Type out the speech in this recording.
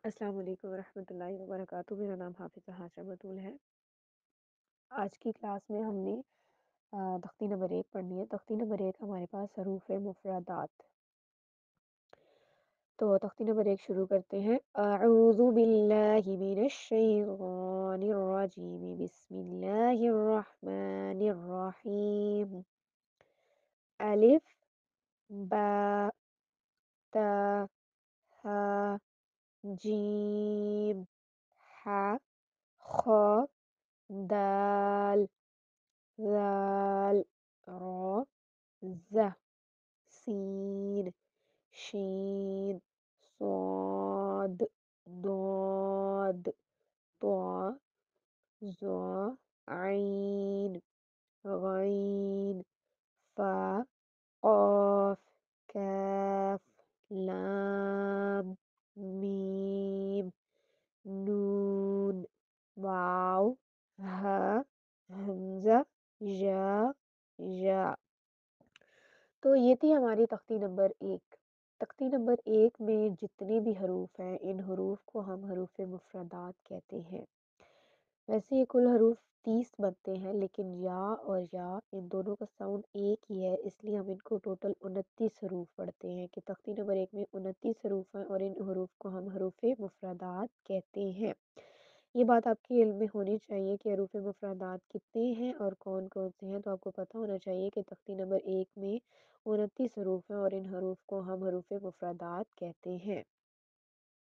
السلام علیکم ورحمۃ اللہ وبرکاتہ۔ میرا نام حافظہ حاشا بطول ہے۔ آج کی کلاس میں ہم نے تختی نمبر 1 پڑھنی ہے۔ تختی نمبر 1 ہمارے پاس حروف مفردات۔ تو تختی نمبر 1 شروع کرتے ہیں۔ اعوذ باللہ من الشیطان الرجیم، بسم اللہ الرحمن الرحیم۔ الف با تا ثا جیم ح خ دال ذال را ز سین شین صاد ضاد طا ظا عین غین فا قاف کاف لام میم نون واو ہا حمزہ یا یا۔ تو یہ تھی ہماری تختی نمبر 1۔ تختی نمبر 1 میں جتنے بھی حروف ہیں ان حروف کو ہم حروف مفردات کہتے ہیں۔ ویسے یہ کل حروف 30 بنتے ہیں، لیکن یا اور یا ان دونوں کا ساؤنڈ ایک ہی ہے، اس لیے ہم ان کو ٹوٹل 29 حروف پڑھتے ہیں کہ تختی نمبر 1 میں 29 حروف ہیں اور ان حروف کو ہم حروف مفردات کہتے ہیں۔ یہ بات آپ کے علم میں ہونی چاہیے کہ حروف مفردات کتنے ہیں اور کون کون سے ہیں، تو آپ کو پتہ ہونا چاہیے کہ تختی نمبر 1 میں 29 حروف ہیں اور ان حروف کو ہم حروف مفردات کہتے ہیں۔